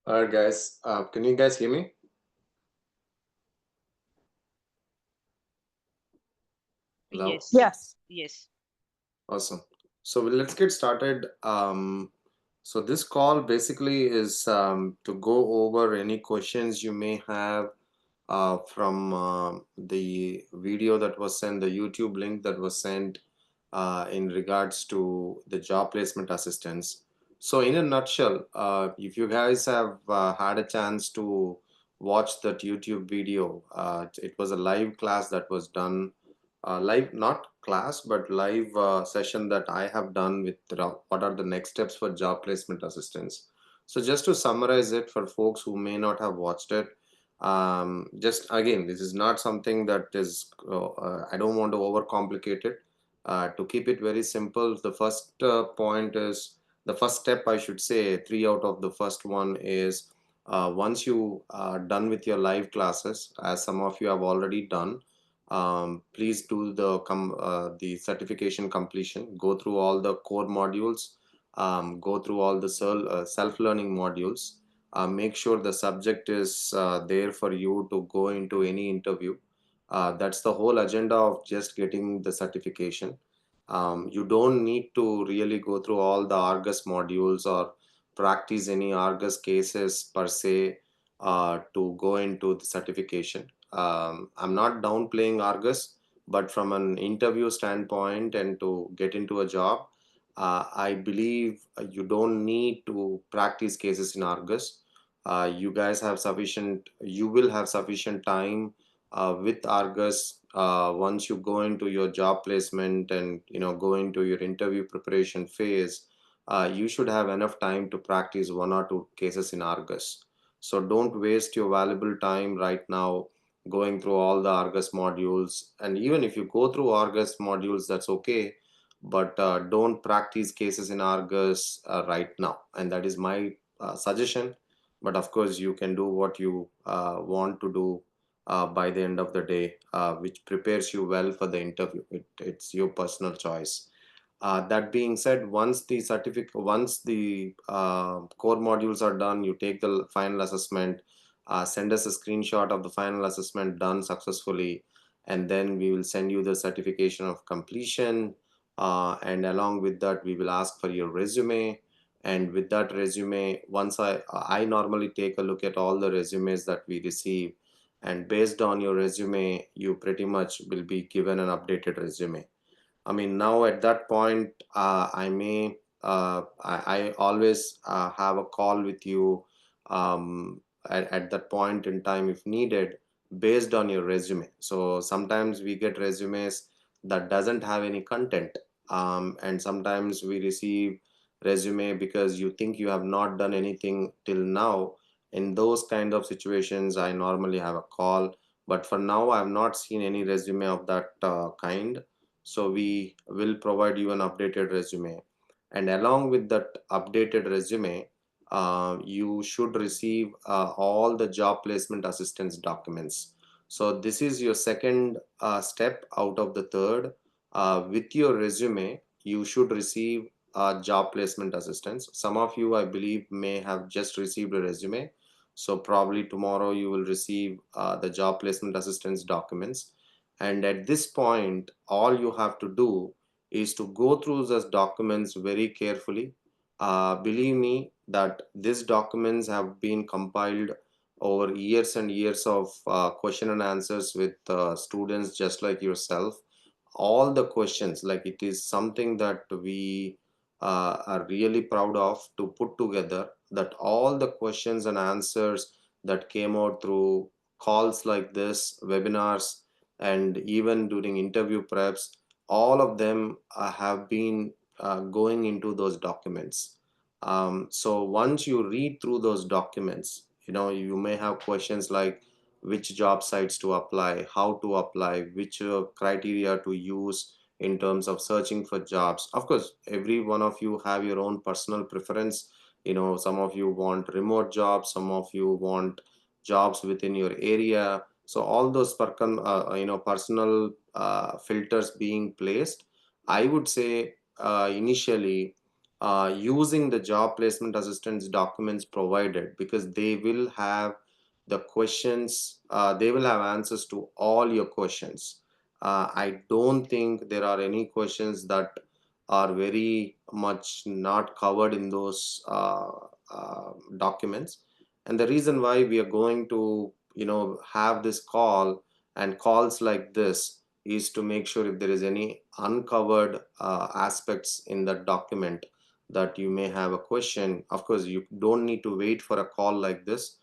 All right, guys. Can you guys hear me? Hello? Yes, Yes. yes, Awesome. So let's get started. So this call basically is to go over any questions you may have from the video that was sent, the YouTube link that was sent in regards to the job placement assistance. So in a nutshell, if you guys have had a chance to watch that YouTube video, it was a live class that was done, live, not class, but live session that I have done with what are the next steps for job placement assistance. So just to summarize it for folks who may not have watched it, just again, this is not something that is, I don't want to overcomplicate it. To keep it very simple, the first point is the first step, I should say, three out of the first one is once you are done with your live classes, as some of you have already done, please do the certification completion. Go through all the core modules, go through all the self-learning modules. Make sure the subject is there for you to go into any interview. That's the whole agenda of just getting the certification. You don't need to really go through all the Argus modules or practice any Argus cases per se to go into the certification. I'm not downplaying Argus, but from an interview standpoint and to get into a job, I believe you don't need to practice cases in Argus. You will have sufficient time with Argus once you go into your job placement and go into your interview preparation phase. You should have enough time to practice one or two cases in Argus. So don't waste your valuable time right now going through all the Argus modules. And even if you go through Argus modules, that's okay, but don't practice cases in Argus right now. And that is my suggestion. But of course, you can do what you want to do by the end of the day, which prepares you well for the interview. It's your personal choice. That being said, once the core modules are done, you take the final assessment, send us a screenshot of the final assessment done successfully, and then we will send you the certification of completion. And along with that, we will ask for your resume. And with that resume, once I normally take a look at all the resumes that we receive, and based on your resume, you pretty much will be given an updated resume. I mean, now at that point, I always have a call with you at that point in time if needed, based on your resume. So sometimes we get resumes that doesn't have any content, and sometimes we receive resume because you think you have not done anything till now. In those kind of situations, I normally have a call, but for now, I have not seen any resume of that kind, so we will provide you an updated resume. And along with that updated resume, you should receive all the job placement assistance documents. So this is your second step out of the third. With your resume, you should receive job placement assistance. Some of you, I believe, may have just received a resume. So probably tomorrow you will receive the job placement assistance documents. And at this point, all you have to do is to go through those documents very carefully. Believe me that these documents have been compiled over years and years of question and answers with students just like yourself. All the questions, like, it is something that we are really proud of to put together, that all the questions and answers that came out through calls like this, webinars, and even during interview preps, all of them have been going into those documents. So once you read through those documents, you may have questions like which job sites to apply, how to apply, which criteria to use in terms of searching for jobs. Of course, every one of you have your own personal preference. Some of you want remote jobs, some of you want jobs within your area. So all those personal filters being placed, I would say initially using the job placement assistance documents provided, because they will have the questions, they will have answers to all your questions. I don't think there are any questions that are very much not covered in those documents. And the reason why we are going to, have this call and calls like this is to make sure if there is any uncovered aspects in the document that you may have a question. Of course, you don't need to wait for a call like this.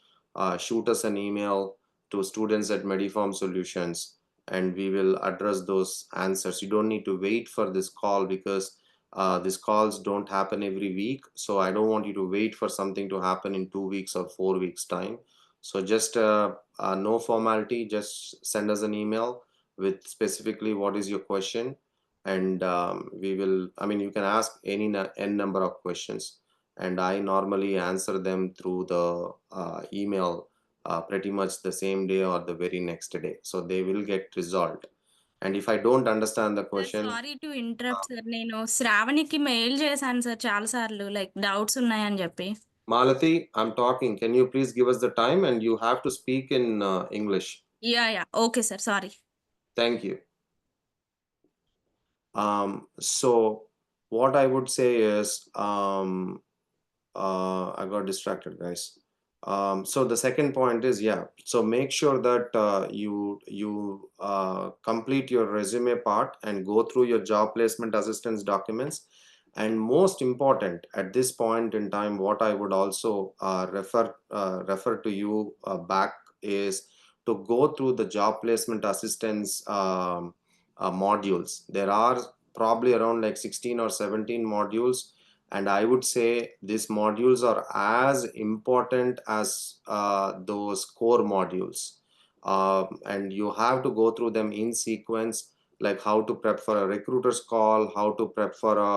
Shoot us an email to students at MediPharm Solutions, and we will address those answers. You don't need to wait for this call, because these calls don't happen every week. So I don't want you to wait for something to happen in 2 weeks or 4 weeks time. So just no formality, just send us an email with specifically what is your question, and we will, I mean, you can ask any n number of questions, and I normally answer them through the email pretty much the same day or the very next day, so they will get resolved. And if I don't understand the sir question, sorry to interrupt sir. నేను శ్రావణికి mail చేశాను sir చాలా సార్లు. Like doubts ఉన్నాయని చెప్పి. Malati, I'm talking, can you please give us the time, and you have to speak in English. Yeah! Okay sir. Sorry. Thank you. So what I would say is, I got distracted, guys. So the second point is, yeah. So make sure that you complete your resume part and go through your job placement assistance documents. And most important at this point in time, what I would also refer to you back is to go through the job placement assistance modules. There are probably around like 16 or 17 modules, and I would say these modules are as important as those core modules. And you have to go through them in sequence, like how to prep for a recruiter's call, how to prep for a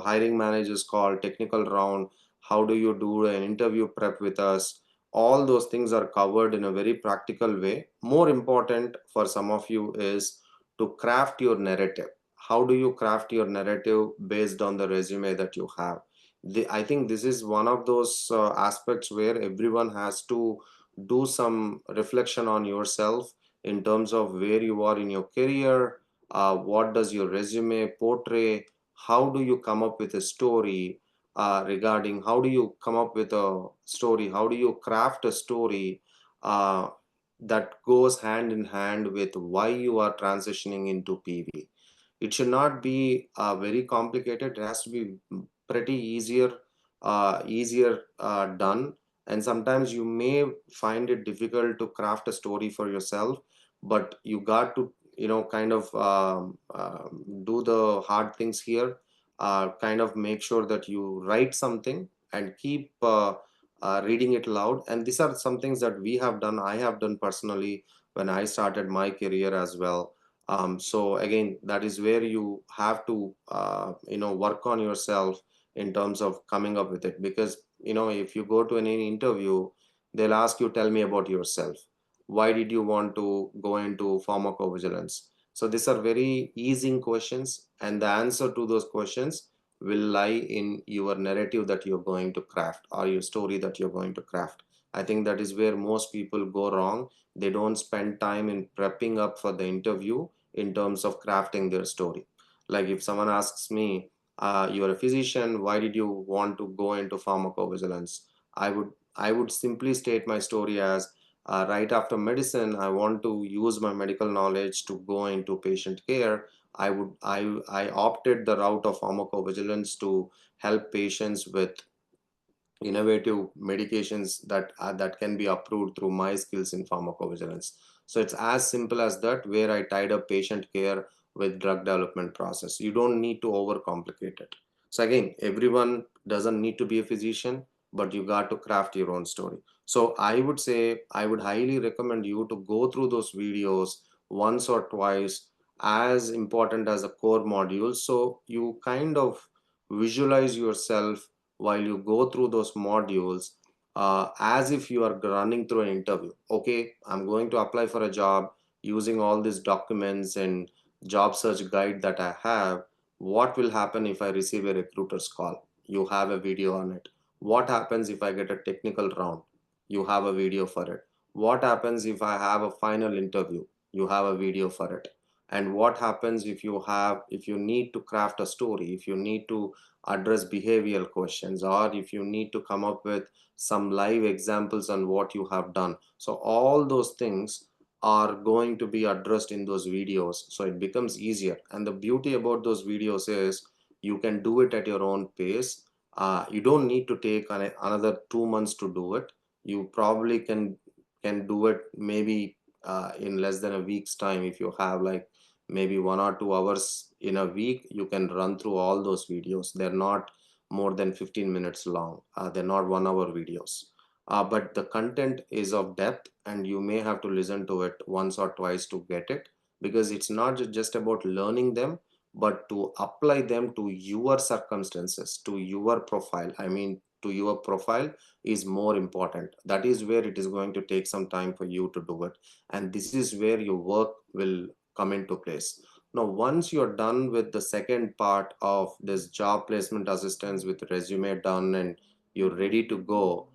hiring manager's call, technical round, how do you do an interview prep with us. All those things are covered in a very practical way. More important for some of you is to craft your narrative. How do you craft your narrative based on the resume that you have? I think this is one of those aspects where everyone has to do some reflection on yourself in terms of where you are in your career. What does your resume portray? How do you come up with a story regarding how do you come up with a story? How do you craft a story uh, that goes hand in hand with why you are transitioning into PV? It should not be very complicated. It has to be pretty easier done. And sometimes you may find it difficult to craft a story for yourself, but you got to, kind of do the hard things here. Kind of make sure that you write something and keep reading it loud. And these are some things that we have done. I have done personally when I started my career as well. So again, that is where you have to work on yourself in terms of coming up with it, because if you go to any interview, they'll ask you, tell me about yourself. Why did you want to go into pharmacovigilance? So these are very easy questions, and the answer to those questions will lie in your narrative that you're going to craft, or your story that you're going to craft. I think that is where most people go wrong. They don't spend time in prepping up for the interview in terms of crafting their story. Like if someone asks me, you're a physician, why did you want to go into pharmacovigilance? I would simply state my story as, right after medicine, I want to use my medical knowledge to go into patient care. I opted the route of pharmacovigilance to help patients with innovative medications that can be approved through my skills in pharmacovigilance. So it's as simple as that, where I tied up patient care with drug development process. You don't need to overcomplicate it. So again, everyone doesn't need to be a physician, but you got to craft your own story. So I would say I would highly recommend you to go through those videos once or twice, as important as the core module, so you kind of visualize yourself while you go through those modules, as if you are running through an interview. Okay, I'm going to apply for a job using all these documents and job search guide that I have. What will happen if I receive a recruiter's call? You have a video on it. What happens if I get a technical round? You have a video for it. What happens if I have a final interview? You have a video for it. And what happens if you need to craft a story, if you need to address behavioral questions, or if you need to come up with some live examples on what you have done. So all those things are going to be addressed in those videos, so it becomes easier. And the beauty about those videos is you can do it at your own pace. You don't need to take another 2 months to do it. You probably can do it maybe in less than a week's time. If you have like maybe 1 or 2 hours in a week, you can run through all those videos. They're not more than 15 minutes long. They're not 1 hour videos, but the content is of depth, and you may have to listen to it once or twice to get it, because it's not just about learning them, but to apply them to your circumstances, to your profile. I mean, to your profile is more important. That is where it is going to take some time for you to do it, and this is where your work will come into place. Now, once you're done with the second part of this job placement assistance with resume done and you're ready to go,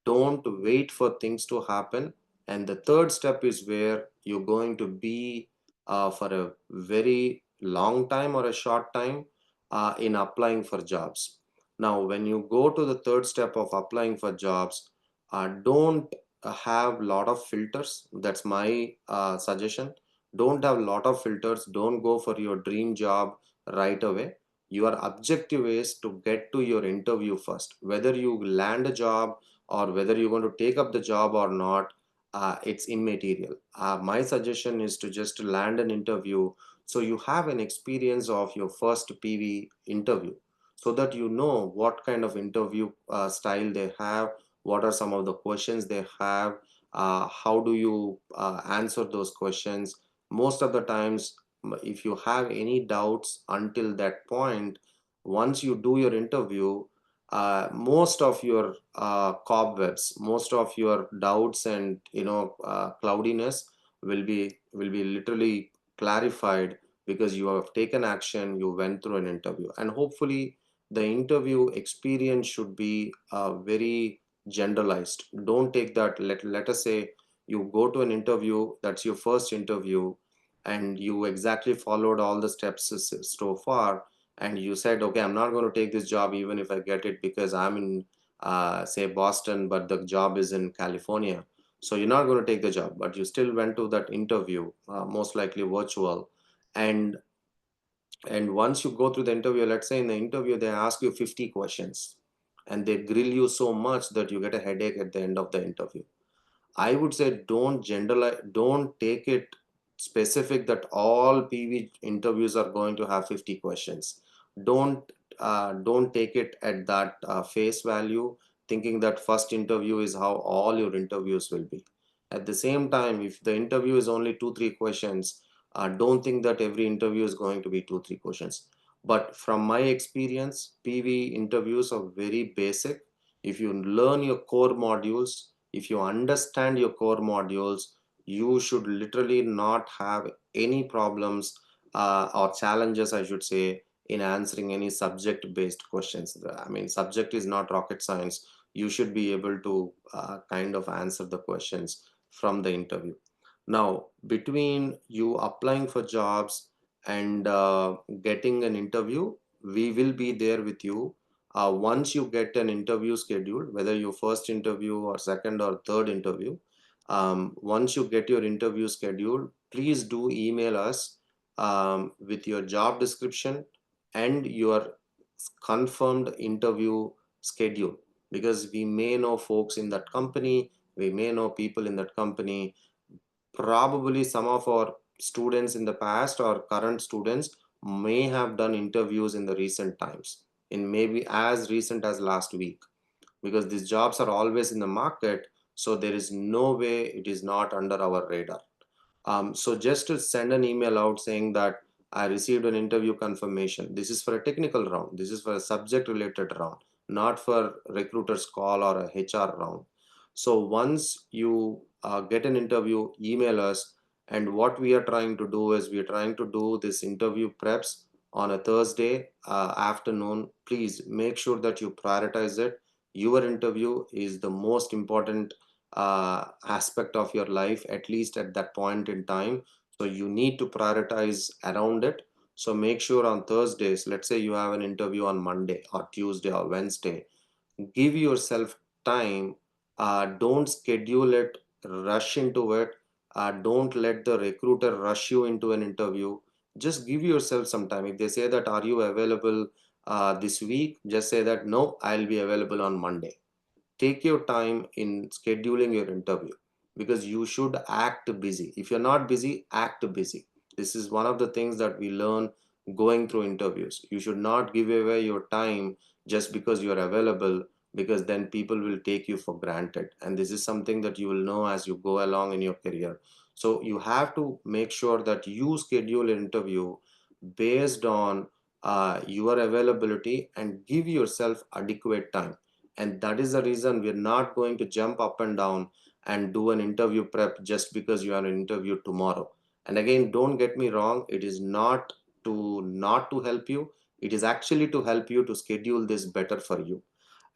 don't wait for things to happen. And the third step is where you're going to be for a very long time or a short time in applying for jobs. Now, when you go to the third step of applying for jobs, don't have a lot of filters. That's my suggestion. Don't have a lot of filters. Don't go for your dream job right away. Your objective is to get to your interview first. Whether you land a job or whether you're going to take up the job or not, it's immaterial. My suggestion is to just land an interview, so you have an experience of your first PV interview, so that you know what kind of interview style they have, what are some of the questions they have, how do you answer those questions. Most of the times, if you have any doubts until that point, once you do your interview, most of your cobwebs, most of your doubts and cloudiness will be literally clarified, because you have taken action, you went through an interview. And hopefully the interview experience should be very generalized. Don't take that, let us say you go to an interview, that's your first interview, and you exactly followed all the steps so far, and you said, okay, I'm not going to take this job even if I get it, because I'm in say Boston, but the job is in California. So you're not going to take the job, but you still went to that interview, most likely virtual. And and once you go through the interview, let's say in the interview they ask you 50 questions, and they grill you so much that you get a headache at the end of the interview. I would say don't generalize, don't take it specific that all PV interviews are going to have 50 questions. Don't take it at that face value, thinking that first interview is how all your interviews will be. At the same time, if the interview is only 2 3 questions, don't think that every interview is going to be 2 3 questions. But from my experience, PV interviews are very basic. If you learn your core modules, if you understand your core modules, you should literally not have any problems or challenges, I should say, in answering any subject based questions. I mean, subject is not rocket science. You should be able to kind of answer the questions from the interview. Now, between you applying for jobs and getting an interview, we will be there with you. Once you get an interview scheduled, whether your first interview or second or third interview, once you get your interview scheduled, please do email us with your job description and your confirmed interview schedule, because we may know folks in that company, we may know people in that company. Probably some of our students in the past or current students may have done interviews in the recent times, in maybe as recent as last week, because these jobs are always in the market. So there is no way it is not under our radar. So just to send an email out saying that I received an interview confirmation. This is for a technical round. This is for a subject related round, not for recruiter's call or a HR round. So once you get an interview, email us. And what we are trying to do is we are trying to do this interview preps on a Thursday afternoon, please make sure that you prioritize it. Your interview is the most important aspect of your life, at least at that point in time. So you need to prioritize around it. So make sure on Thursdays, let's say you have an interview on Monday or Tuesday or Wednesday, give yourself time. Don't schedule it, rush into it. Don't let the recruiter rush you into an interview. Just give yourself some time. If they say that, are you available this week, just say that, no, I'll be available on Monday. Take your time in scheduling your interview, because you should act busy. If you're not busy, act busy. This is one of the things that we learn going through interviews. You should not give away your time just because you're available, because then people will take you for granted, and this is something that you will know as you go along in your career. So you have to make sure that you schedule an interview based on your availability, and give yourself adequate time. And that is the reason we're not going to jump up and down and do an interview prep just because you have an interview tomorrow. And again, don't get me wrong, it is not to help you, it is actually to help you to schedule this better for you.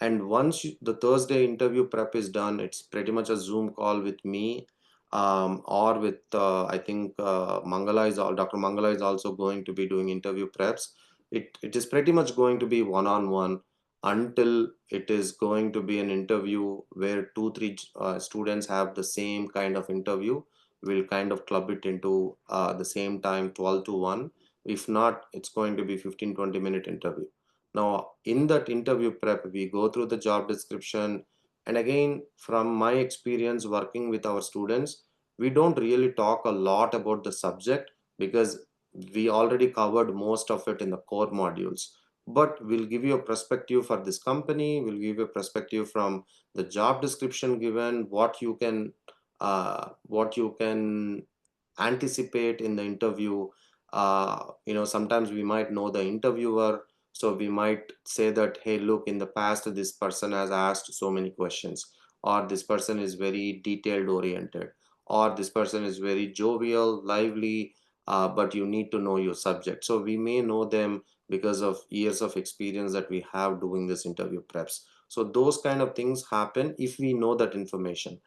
And once the Thursday interview prep is done, it's pretty much a Zoom call with me, or with I think Dr. Mangala is also going to be doing interview preps. It is pretty much going to be one-on-one, until it is going to be an interview where two, three students have the same kind of interview. We'll kind of club it into the same time, 12 to 1. If not, it's going to be 15-20 minute interview. Now, in that interview prep, we go through the job description. And again, from my experience working with our students, we don't really talk a lot about the subject, because we already covered most of it in the core modules. But we'll give you a perspective for this company, we'll give you a perspective from the job description given, what you can anticipate in the interview. Sometimes we might know the interviewer, so we might say that, hey, look, in the past this person has asked so many questions, or this person is very detailed oriented, or this person is very jovial, lively, but you need to know your subject. So we may know them because of years of experience that we have doing this interview preps. So those kind of things happen if we know that information.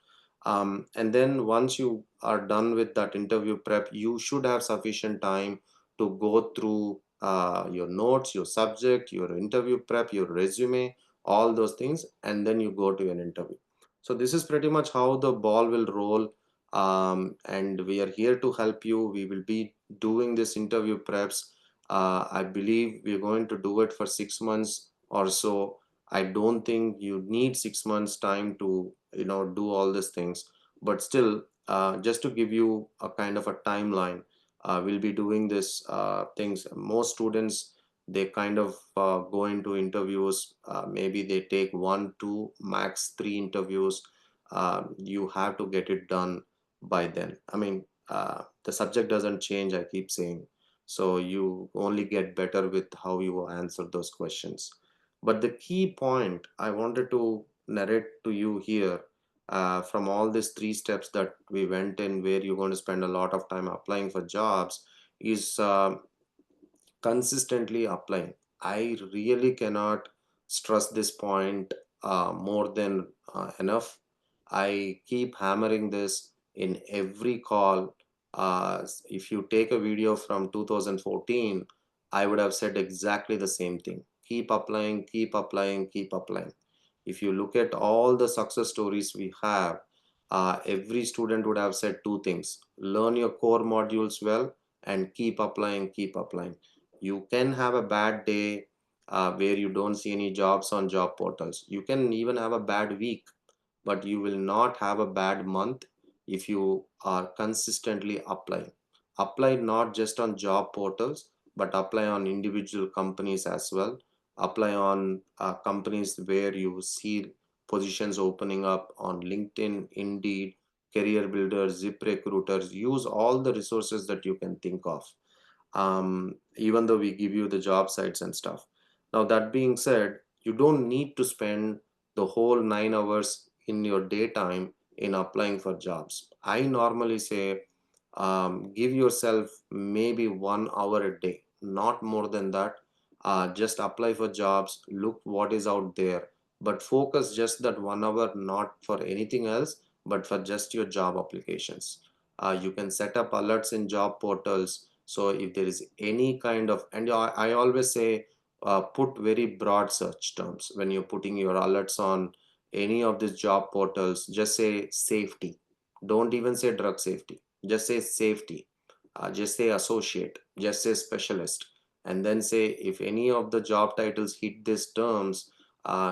And then once you are done with that interview prep, you should have sufficient time to go through your notes, your subject, your interview prep, your resume, all those things, and then you go to an interview. So this is pretty much how the ball will roll. And we are here to help you. We will be doing this interview preps. I believe we're going to do it for 6 months or so. I don't think you need 6 months time to do all these things, but still, just to give you a kind of a timeline, we'll be doing this things. Most students, they kind of go into interviews. Maybe they take one, two, max three interviews. You have to get it done by then. I mean, the subject doesn't change, I keep saying. So you only get better with how you answer those questions. But the key point I wanted to narrate to you here, from all these three steps that we went in, where you're going to spend a lot of time applying for jobs, is consistently applying. I really cannot stress this point more than enough. I keep hammering this in every call. If you take a video from 2014, I would have said exactly the same thing. Keep applying, keep applying, keep applying. If you look at all the success stories we have, every student would have said two things: learn your core modules well, and keep applying, keep applying. You can have a bad day where you don't see any jobs on job portals. You can even have a bad week, but you will not have a bad month if you are consistently applying. Apply not just on job portals, but apply on individual companies as well. Apply on companies where you see positions opening up on LinkedIn, Indeed, Career Builder, Zip Recruiters. Use all the resources that you can think of, even though we give you the job sites and stuff. Now, that being said, you don't need to spend the whole 9 hours in your daytime in applying for jobs. I normally say, give yourself maybe 1 hour a day, not more than that. Just apply for jobs, look what is out there, but focus just that 1 hour, not for anything else, but for just your job applications. You can set up alerts in job portals. So if there is any kind of, and I always say, put very broad search terms when you're putting your alerts on any of these job portals. Just say safety. Don't even say drug safety. Just say safety. Just say associate. Just say specialist. And then say if any of the job titles hit these terms,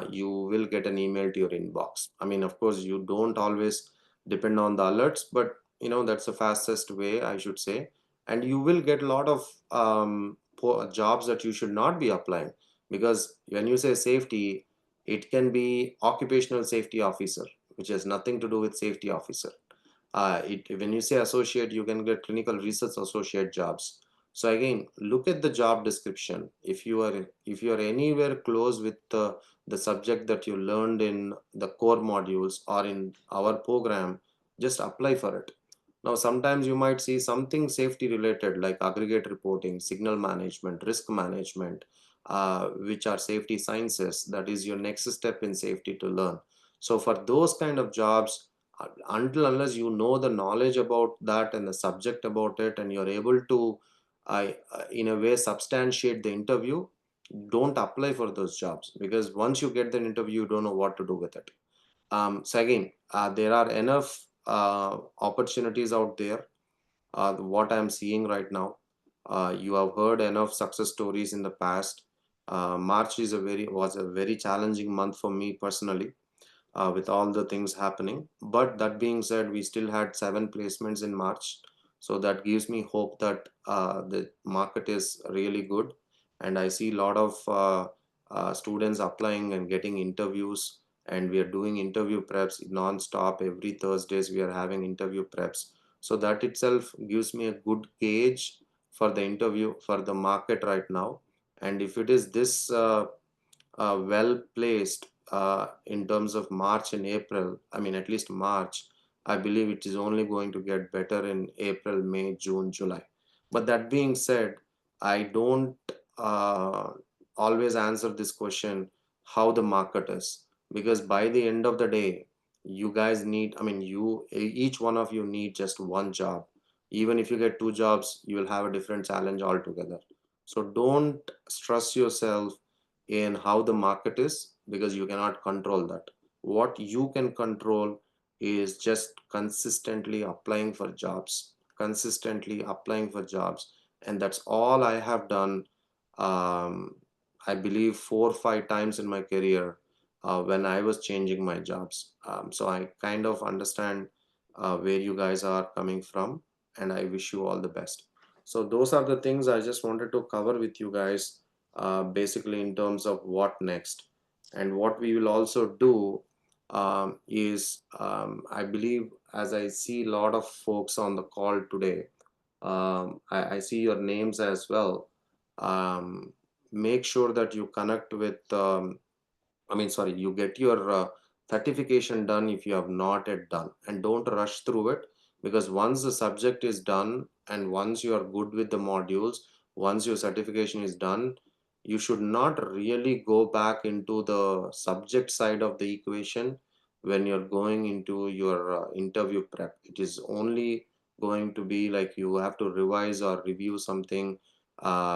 you will get an email to your inbox. I mean, of course, you don't always depend on the alerts, but that's the fastest way, I should say. And you will get a lot of jobs that you should not be applying, because when you say safety, it can be occupational safety officer, which has nothing to do with safety officer. When you say associate, you can get clinical research associate jobs. So again, look at the job description. If you are anywhere close with the subject that you learned in the core modules or in our program, just apply for it. Now, sometimes you might see something safety related like aggregate reporting, signal management, risk management, which are safety sciences. That is your next step in safety to learn. So for those kind of jobs, until unless you know the knowledge about that and the subject about it, and you're able to in a way substantiate the interview, don't apply for those jobs, because once you get the interview, you don't know what to do with it. So again, there are enough opportunities out there. What I'm seeing right now, you have heard enough success stories in the past. March was a very challenging month for me personally, with all the things happening. But that being said, we still had 7 placements in March. So that gives me hope that the market is really good. And I see a lot of students applying and getting interviews. And we are doing interview preps non-stop. Every Thursdays, we are having interview preps. So that itself gives me a good gauge for the interview, for the market right now. And if it is this well placed in terms of March and April, I mean, at least March, I believe it is only going to get better in April, May, June, July. But that being said, I don't uh, always answer this question how the market is, because by the end of the day, you guys need, I mean, each one of you need just one job. Even if you get 2 jobs, you will have a different challenge altogether. So don't stress yourself in how the market is, because you cannot control that. What you can control is just consistently applying for jobs, consistently applying for jobs. And that's all I have done. um, I believe 4 or 5 times in my career, when I was changing my jobs. So I kind of understand where you guys are coming from, and I wish you all the best. So those are the things I just wanted to cover with you guys, basically in terms of what next. And what we will also do is, I believe, as I see a lot of folks on the call today, I see your names as well. Make sure that you connect with, I mean, sorry, you get your certification done if you have not yet done, and don't rush through it, because once the subject is done and once you are good with the modules, once your certification is done, you should not really go back into the subject side of the equation when you're going into your interview prep. It is only going to be like you have to revise or review something,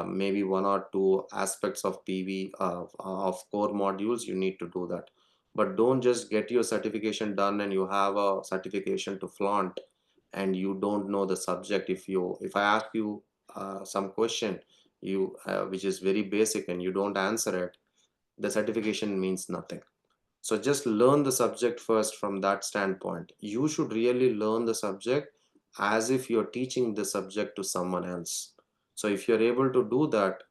maybe 1 or 2 aspects of PV of core modules. You need to do that, but don't just get your certification done and you have a certification to flaunt and you don't know the subject. If I ask you some question, which is very basic, and you don't answer it, the certification means nothing. So just learn the subject first. From that standpoint, you should really learn the subject as if you're teaching the subject to someone else. So if you're able to do that,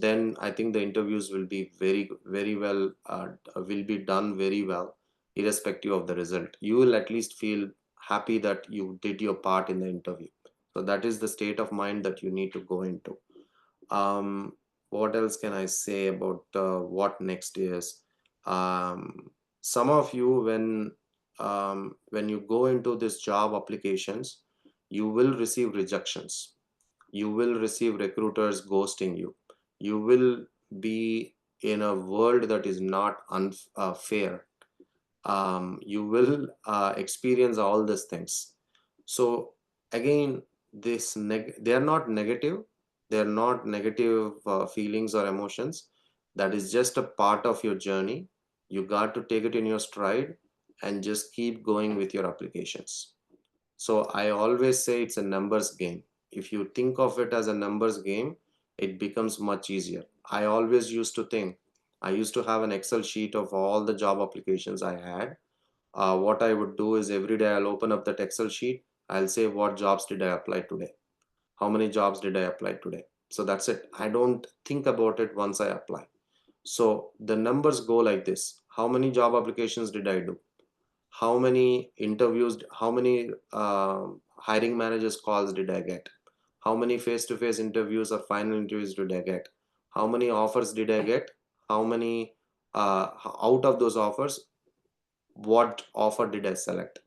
then I think the interviews will be very well, will be done very well, irrespective of the result. You will at least feel happy that you did your part in the interview. So that is the state of mind that you need to go into. um, what else can I say about what next is? Some of you, when you go into this job applications, you will receive rejections. You will receive recruiters ghosting you. You will be in a world that is not fair. You will experience all these things. So again, they are not negative. They are not negative feelings or emotions. That is just a part of your journey. You got to take it in your stride and just keep going with your applications. So I always say it's a numbers game. If you think of it as a numbers game, it becomes much easier. I always used to think, I used to have an Excel sheet of all the job applications I had. What I would do is every day I'll open up that Excel sheet. I'll say, what jobs did I apply today? How many jobs did I apply today? So that's it. I don't think about it once I apply. So the numbers go like this. How many job applications did I do? How many interviews, how many hiring managers calls did I get? How many face-to-face interviews or final interviews did I get? How many offers did I get? How many out of those offers, what offer did I select?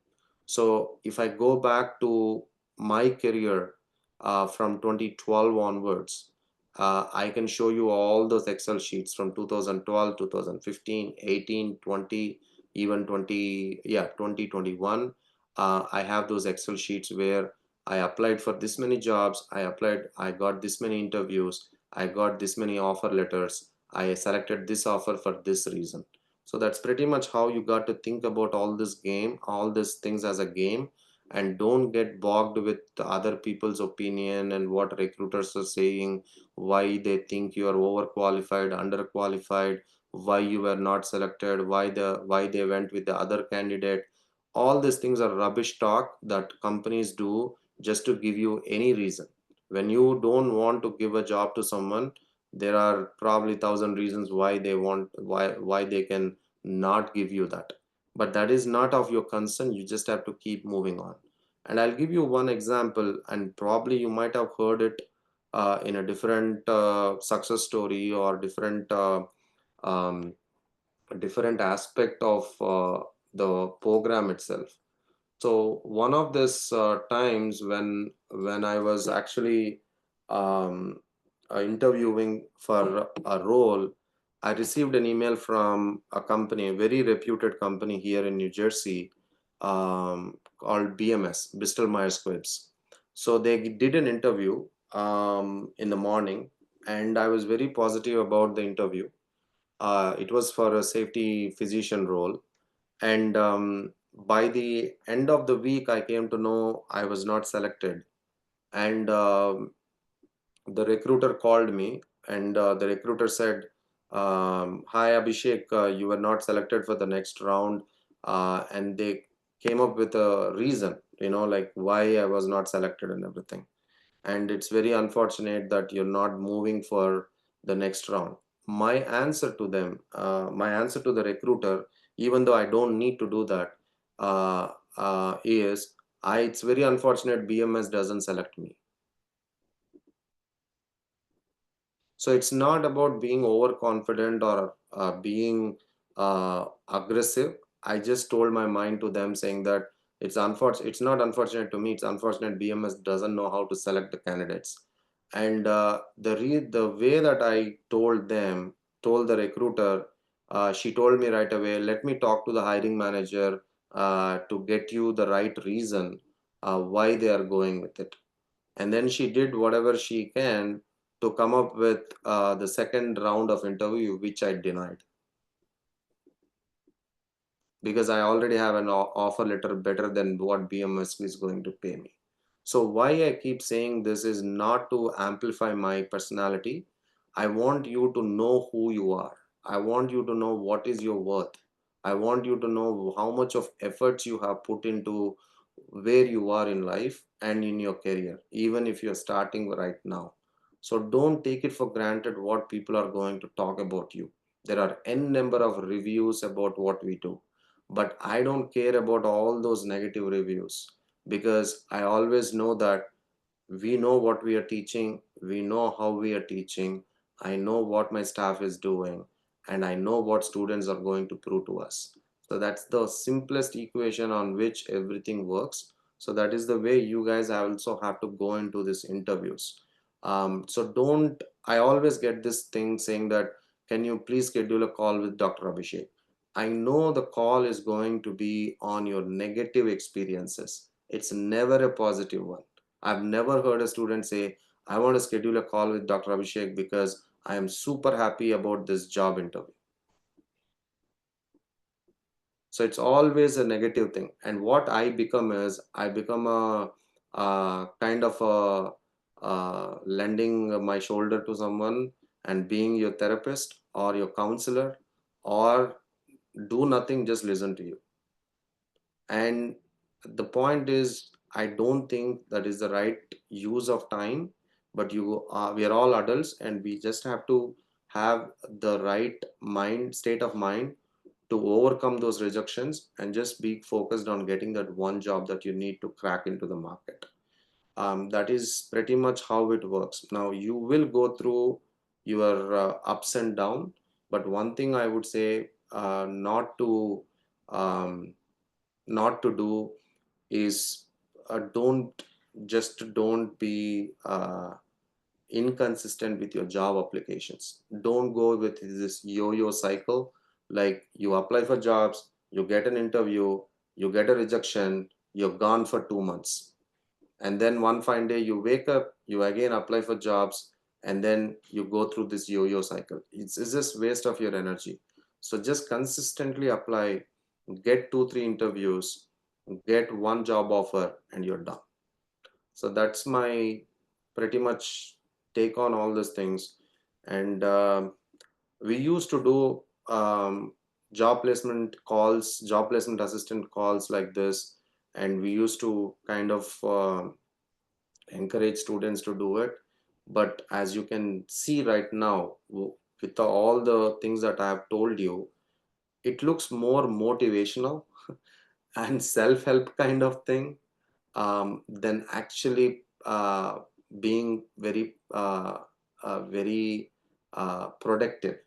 So if I go back to my career from 2012 onwards, I can show you all those Excel sheets from 2012, 2015, 18, 20, even 2021. I have those Excel sheets where I applied for this many jobs. I got this many interviews. I got this many offer letters. I selected this offer for this reason. So that's pretty much how you got to think about all these things as a game, and don't get bogged with other people's opinion and what recruiters are saying, why they think you are overqualified, underqualified, why you were not selected, why they went with the other candidate. All these things are rubbish talk that companies do just to give you any reason. When you don't want to give a job to someone, there are probably thousand reasons why they can not give you that, but that is not of your concern. You just have to keep moving on. And I'll give you one example, and probably you might have heard it in a different success story or um, different aspect of the program itself. So one of this times when I was actually um, interviewing for a role, I received an email from a company, a very reputed company here in New Jersey, called BMS, Bristol Myers Squibb. So they did an interview in the morning, and I was very positive about the interview. It was for a safety physician role, and by the end of the week, I came to know I was not selected. And the recruiter called me, and the recruiter said, "Hi, Abhishek, you were not selected for the next round." And they came up with a reason, like why I was not selected and everything. And it's very unfortunate that you're not moving for the next round. My answer to the recruiter, even though I don't need to do that, is it's very unfortunate BMS doesn't select me. So it's not about being overconfident or being aggressive. I just told my mind to them saying that it's unfortunate. It's not unfortunate to me. It's unfortunate BMS doesn't know how to select the candidates. And the way that I told the recruiter, she told me right away, let me talk to the hiring manager to get you the right reason why they are going with it. And then she did whatever she can to come up with the second round of interview, which I denied because I already have an offer letter better than what BMS is going to pay me. So why I keep saying this is not to amplify my personality. I want you to know who you are. I want you to know what is your worth. I want you to know how much of efforts you have put into where you are in life and in your career, even if you're starting right now. So don't take it for granted what people are going to talk about you. There are n number of reviews about what we do, but I don't care about all those negative reviews, because I always know that we know what we are teaching, we know how we are teaching, I know what my staff is doing, and I know what students are going to prove to us. So that's the simplest equation on which everything works. So that is the way you guys also have to go into these interviews. So don't, I always get this thing saying that, can you please schedule a call with Dr. Abhishek? I know the call is going to be on your negative experiences. It's never a positive one. I've never heard a student say, I want to schedule a call with Dr. Abhishek because I am super happy about this job interview. So it's always a negative thing. And what I become is, I become a kind of a lending my shoulder to someone and being your therapist or your counselor, or do nothing, just listen to you. And the point is, I don't think that is the right use of time. But we are all adults, and we just have to have the right mind state of mind to overcome those rejections and just be focused on getting that one job that you need to crack into the market. That is pretty much how it works. Now you will go through your ups and down, but one thing I would say, um, not to do is, don't be inconsistent with your job applications. Don't go with this yo-yo cycle. Like, you apply for jobs, you get an interview, you get a rejection, you're gone for 2 months. And then one fine day you wake up, you again apply for jobs, and then you go through this yo-yo cycle. It's just waste of your energy. So just consistently apply, get 2, 3 interviews, get one job offer, and you're done. So that's my pretty much take on all these things. And we used to do job placement assistant calls like this, and we used to kind of encourage students to do it. But as you can see right now, with all the things that I have told you, it looks more motivational and self-help kind of thing, than actually being very productive.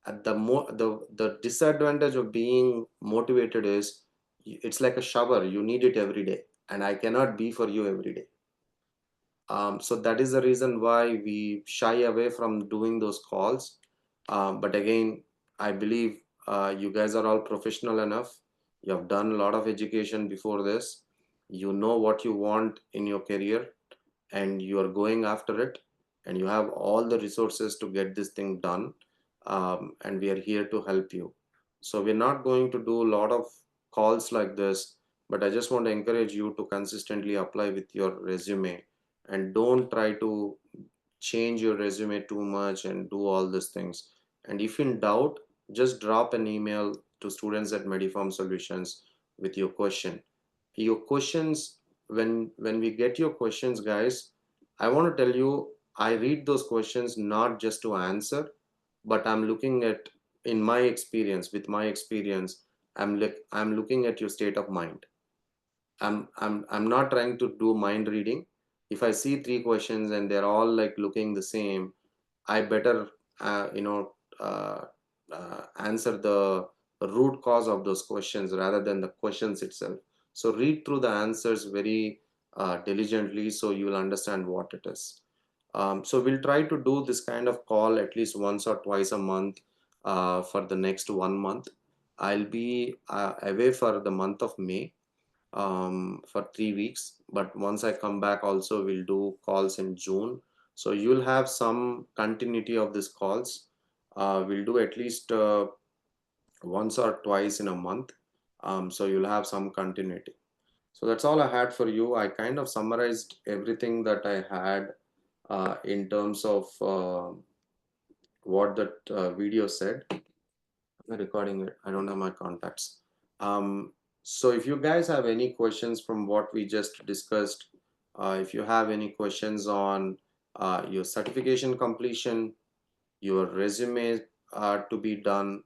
At the disadvantage of being motivated is, it's like a shower. You need it every day, and I cannot be for you every day. So that is the reason why we shy away from doing those calls. But again, I believe you guys are all professional enough. You have done a lot of education before this. You know what you want in your career, and you are going after it, and you have all the resources to get this thing done. And we are here to help you. So we're not going to do a lot of calls like this, but I just want to encourage you to consistently apply with your resume, and don't try to change your resume too much and do all these things. And if in doubt, just drop an email to students at MediPharmSolutions with your question. Your questions, when we get your questions, guys, I want to tell you, I read those questions not just to answer, but I'm looking at, in my experience, with my experience, I'm looking at your state of mind. I'm not trying to do mind reading. If I see 3 questions and they're all like looking the same, I better answer the root cause of those questions rather than the questions itself. So read through the answers very diligently, so you will understand what it is. So we'll try to do this kind of call at least once or twice a month for the next 1 month. I'll be away for the month of May, for 3 weeks. But once I come back, also we'll do calls in June. So you'll have some continuity of these calls. We'll do at least once or twice in a month. So you'll have some continuity. So that's all I had for you. I kind of summarized everything that I had in terms of what that video said. Recording it. I don't have my contacts. So if you guys have any questions from what we just discussed, if you have any questions on your certification completion, your resume to be done,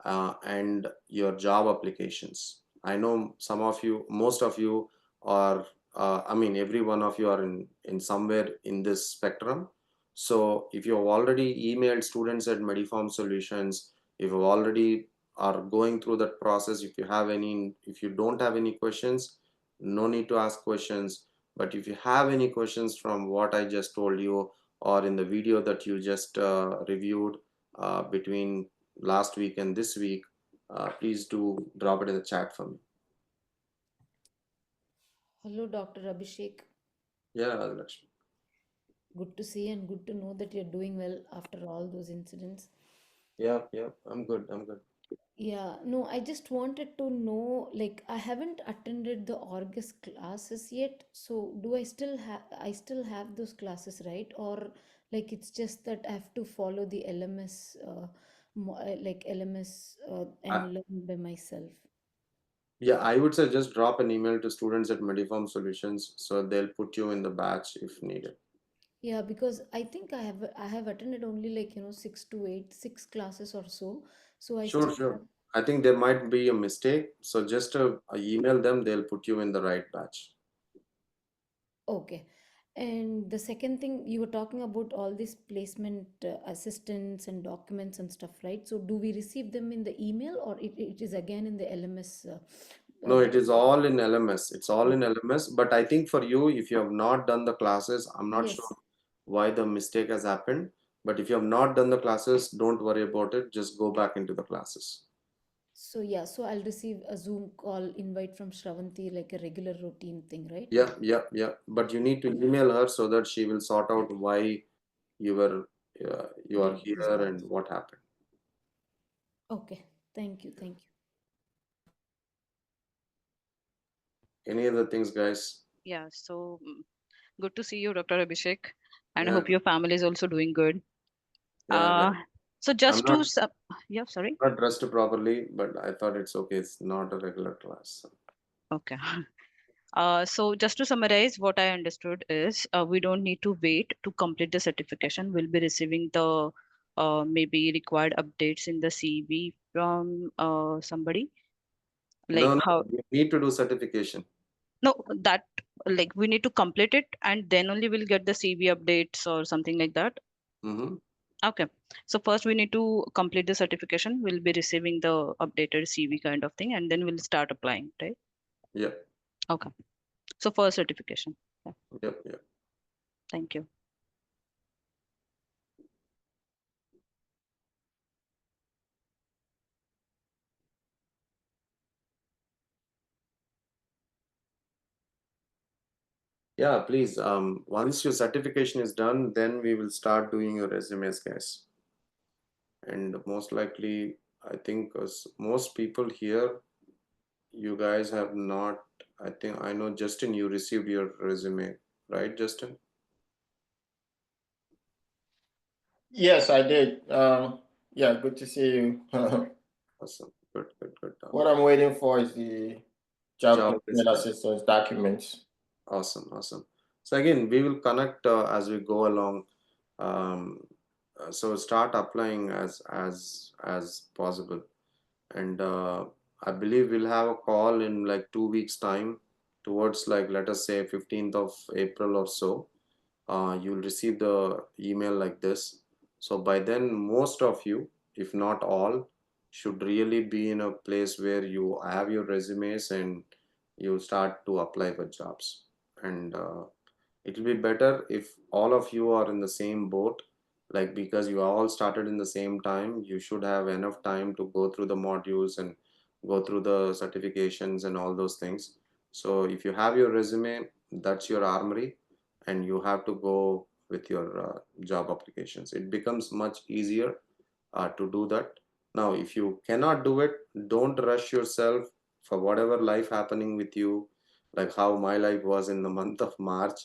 and your job applications. I know some of you, most of you are, I mean, every one of you are in somewhere in this spectrum. So if you have already emailed students at Medipharm Solutions, if you already are going through that process, if you don't have any questions, no need to ask questions. But if you have any questions from what I just told you, or in the video that you just reviewed between last week and this week, please do drop it in the chat for me. Hello, Dr. Abhishek. Yeah, Lakshmi. Good to see and good to know that you're doing well after all those incidents. Yeah, yeah, I'm good. I'm good. Yeah, no, I just wanted to know, like, I haven't attended the Orgus classes yet, so do I still have those classes, right? Or like it's just that I have to follow the LMS, like LMS, I, and learn by myself. yeah, I would say just drop an email to students at Medipharm Solutions, so they'll put you in the batch if needed. Yeah, because I think I have attended only like, 6 classes or so. So I Sure, still sure. have. I think there might be a mistake, so just email them, they'll put you in the right batch. Okay. And the second thing, you were talking about all these placement assistants and documents and stuff, right? So do we receive them in the email or it is again in the LMS? No, it The, is all in LMS. It's all in okay. LMS. But I think for you, if you have not done the classes, I'm not sure Yes. why the mistake has happened. But if you have not done the classes, don't worry about it. Just go back into the classes. So yeah, so I'll receive a Zoom call invite from Shravanti like a regular routine thing, right? Yeah, yeah, yeah. But you need to email her so that she will sort out why you were you are Did this here batch. and what happened. Okay. Thank you. Thank you. Any other things, guys? Yeah, so good to see you, Dr. Abhishek, and Yeah, hope your family is also doing good. yeah. Uh, so I'm just not to yeah, sorry. not dressed properly, but I thought it's okay. It's not a regular class. Okay. So just to summarize, what I understood is we don't need to wait to complete the certification. We'll be receiving the maybe required updates in the CV from somebody. No, Like no, how? you need to do certification. No, that like we need to complete it, and then only we'll get the CV updates or something like that. Mm-hmm. Okay. So first we need to complete the certification. We'll be receiving the updated CV kind of thing, and then we'll start applying, right? Yep, Okay. So first certification. Yeah. yep, yep. Thank you. Yeah, please. Once your certification is done, then we will start doing your resumes, guys. And most likely, I think, most people here, you guys have not. I think I know, Justin, you received your resume, right, Justin? Yes, I did. Yeah, good to see you. Awesome. Good, good, good. What I'm waiting for is the job Job placement description. assistance documents. Awesome, awesome. So again, we will connect as we go along. Um, so start applying as possible. And I believe we'll have a call in like 2 weeks' time, towards like let us say 15th of April or so. You'll receive the email like this. So by then, most of you, if not all, should really be in a place where you have your resumes and you start to apply for jobs. And it will be better if all of you are in the same boat, like because you all started in the same time, you should have enough time to go through the modules and go through the certifications and all those things. So if you have your resume, that's your armory, and you have to go with your job applications. It becomes much easier to do that. Now, if you cannot do it, don't rush yourself for whatever life happening with you, like how my life was in the month of March.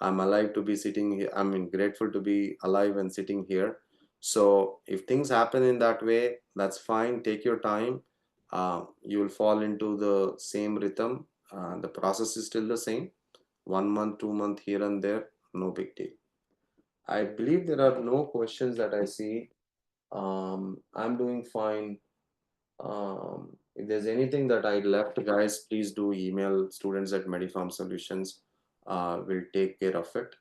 I'm alive to be sitting here. I mean, grateful to be alive and sitting here. So, if things happen in that way, that's fine. Take your time. You will fall into the same rhythm. The process is still the same. 1 month, 2 month here and there, no big deal. I believe there are no questions that I see. I'm doing fine. If there's anything that I left, guys, please do email students at MediPharmSolutions. We'll take care of it.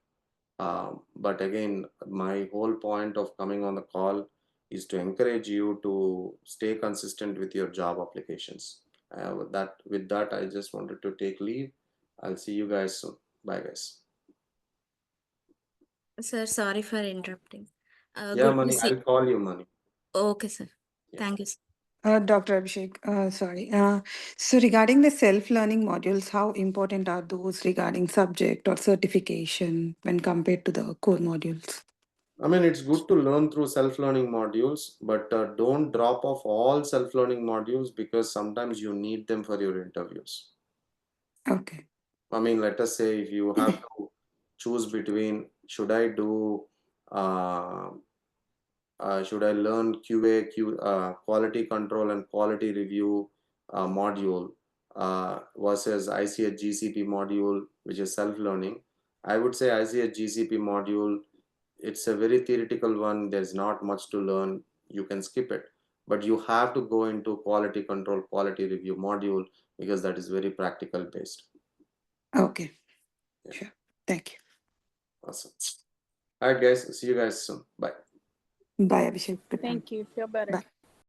But again, my whole point of coming on the call is to encourage you to stay consistent with your job applications. With that, I just wanted to take leave. I'll see you guys soon. Bye, guys. Sir, sorry for interrupting. Yeah, Good to Mani, see. I'll call you, Mani. Okay, sir. Yeah. Thank you, sir. Dr. Abhishek, sorry. So regarding the self-learning modules, how important are those regarding subject or certification when compared to the core modules? I mean, it's good to learn through self-learning modules, but don't drop off all self-learning modules because sometimes you need them for your interviews. Okay. I mean, let us say if you have to choose between uh, should I learn quality control and quality review module versus ICH GCP module, which is self-learning. I would say ICH GCP module, it's a very theoretical one. There's not much to learn. You can skip it. But you have to go into quality control, quality review module because that is very practical based. Okay. Yeah. Sure. Thank you. Awesome. All right, guys. See you guys soon. Bye. Bye, Abhishek. Good night. Thank you. Feel better. Bye.